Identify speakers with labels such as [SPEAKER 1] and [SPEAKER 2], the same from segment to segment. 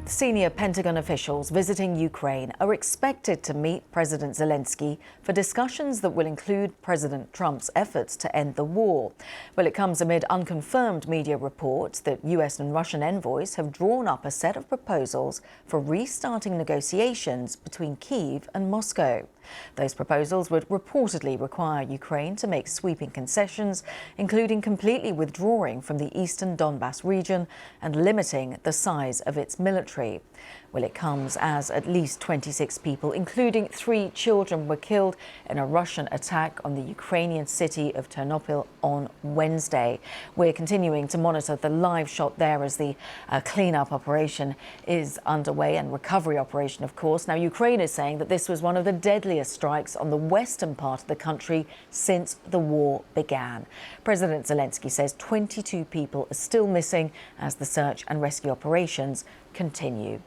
[SPEAKER 1] Senior Pentagon officials visiting Ukraine are expected to meet President Zelensky for discussions that will include President Trump's efforts to end the war. Well, it comes amid unconfirmed media reports that US and Russian envoys have drawn up a set of proposals for restarting negotiations between Kyiv and Moscow. Those proposals would reportedly require Ukraine to make sweeping concessions, including completely withdrawing from the eastern Donbas region and limiting the size of its military. Well, it comes as at least 26 people, including 3 children, were killed in a Russian attack on the Ukrainian city of Ternopil on Wednesday. We're continuing to monitor the live shot there as the cleanup operation is underway, and recovery operation, of course. Now, Ukraine is saying that this was one of the deadliest strikes on the western part of the country since the war began. President Zelensky says 22 people are still missing as the search and rescue operations continue.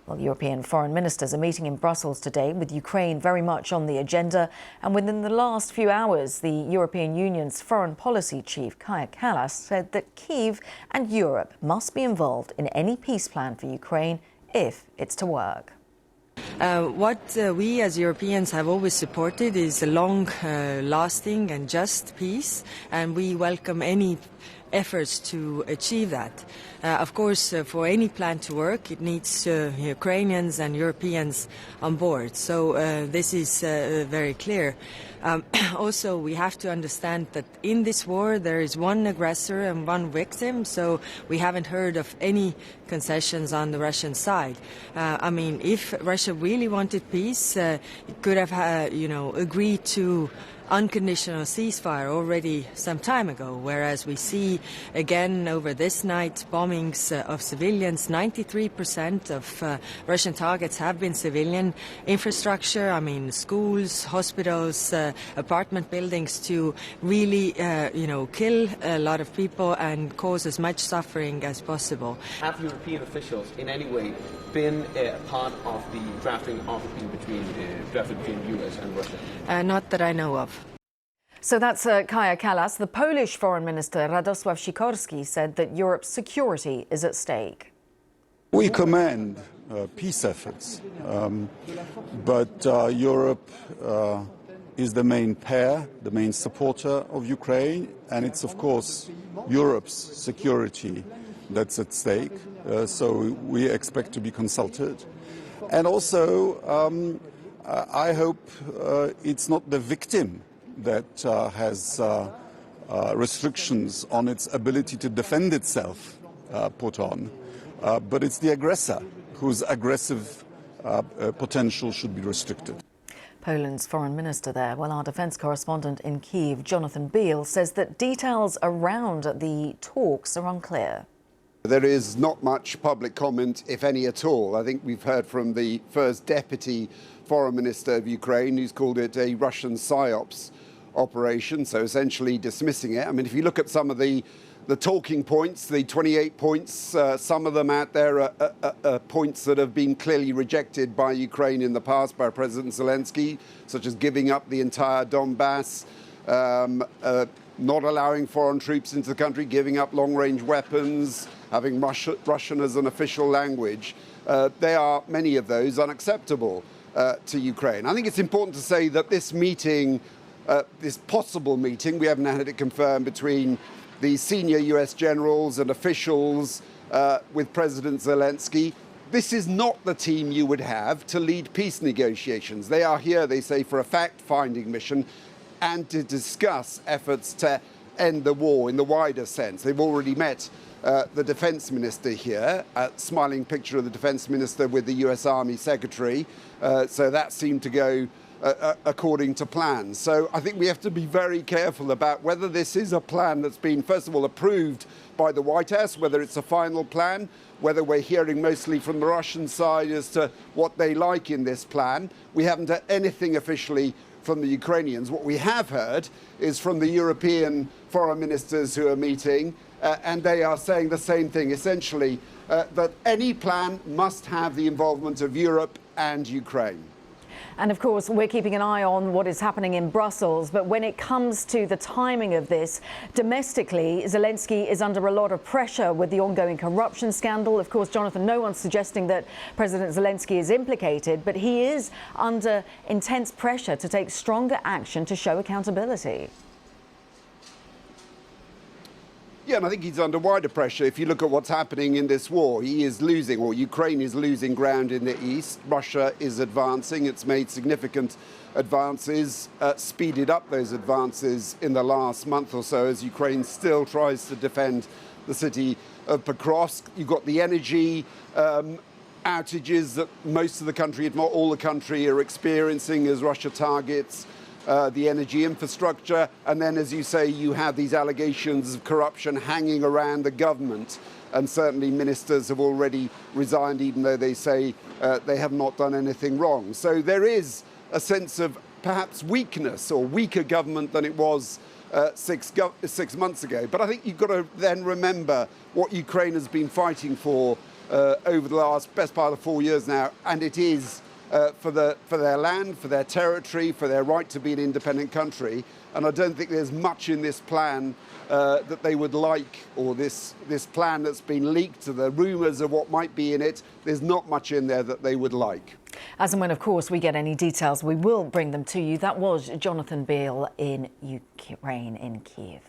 [SPEAKER 1] Well, European foreign ministers are meeting in Brussels today, with Ukraine very much on the agenda. And within the last few hours, the European Union's foreign policy chief, Kaja Kallas, said that Kyiv and Europe must be involved in any peace plan for Ukraine if it's to work.
[SPEAKER 2] What we as Europeans have always supported is a long-lasting and just peace, and we welcome any efforts to achieve that. Of course, for any plan to work, it needs Ukrainians and Europeans on board. So this is very clear. Also, we have to understand that in this war there is one aggressor and one victim, so we haven't heard of any concessions on the Russian side. I mean, if Russia really wanted peace, it could have, agreed to unconditional ceasefire already some time ago, whereas we see again over this night bombings of civilians. 93% of Russian targets have been civilian infrastructure, I mean schools, hospitals, apartment buildings, to really kill a lot of people and cause as much suffering as possible.
[SPEAKER 3] Have European officials in any way been part of the drafting of the deal between US and Russia?
[SPEAKER 2] Not that I know of.
[SPEAKER 1] So that's Kaja Kallas. The Polish Foreign Minister Radosław Sikorski said that Europe's security is at stake.
[SPEAKER 4] We commend peace efforts, but Europe is the main pair, the main supporter of Ukraine, and it's of course Europe's security that's at stake. So we expect to be consulted. And also, I hope it's not the victim that has restrictions on its ability to defend itself put on, but it's the aggressor whose aggressive potential should be restricted.
[SPEAKER 1] Poland's foreign minister there. Well, our defence correspondent in Kyiv, Jonathan Beale, says that details around the talks are unclear.
[SPEAKER 5] There is not much public comment, if any at all. I think we've heard from the first deputy foreign minister of Ukraine, who's called it a Russian PSYOPs operation, so essentially dismissing it. I mean, if you look at some of the talking points, the 28 points, some of them out there are points that have been clearly rejected by Ukraine in the past by President Zelensky, such as giving up the entire Donbas, not allowing foreign troops into the country, giving up long-range weapons, having Russian as an official language. There are many of those unacceptable to Ukraine. I think it's important to say that this meeting, this possible meeting, we haven't had it confirmed, between the senior US generals and officials with President Zelensky, this is not the team you would have to lead peace negotiations. They are here, they say, for a fact-finding mission and to discuss efforts to end the war in the wider sense. They've already met the defense minister here, a smiling picture of the defense minister with the US Army Secretary, so that seemed to go according to plan. So I think we have to be very careful about whether this is a plan that's been, first of all, approved by the White House, whether it's a final plan, whether we're hearing mostly from the Russian side as to what they like in this plan. We haven't had anything officially from the Ukrainians. What we have heard is from the European foreign ministers who are meeting, and they are saying the same thing, essentially, that any plan must have the involvement of Europe and Ukraine.
[SPEAKER 1] And of course, we're keeping an eye on what is happening in Brussels. But when it comes to the timing of this, domestically, Zelensky is under a lot of pressure with the ongoing corruption scandal. Of course, Jonathan, no one's suggesting that President Zelensky is implicated, but he is under intense pressure to take stronger action to show accountability.
[SPEAKER 5] Yeah, and I think he's under wider pressure. If you look at what's happening in this war, he is losing, or Ukraine is losing ground in the east. Russia is advancing. It's made significant advances, speeded up those advances in the last month or so as Ukraine still tries to defend the city of Pokrovsk. You've got the energy outages that most of the country, if not all the country, are experiencing as Russia targets the energy infrastructure. And then, as you say, you have these allegations of corruption hanging around the government. And certainly ministers have already resigned, even though they say they have not done anything wrong. So there is a sense of perhaps weakness or weaker government than it was 6 months ago. But I think you've got to then remember what Ukraine has been fighting for over the best part of 4 years now. And it is for their land, for their territory, for their right to be an independent country. And I don't think there's much in this plan that they would like, or this plan that's been leaked, to the rumours of what might be in it. There's not much in there that they would like.
[SPEAKER 1] As and when, of course, we get any details, we will bring them to you. That was Jonathan Beale in Ukraine, in Kyiv.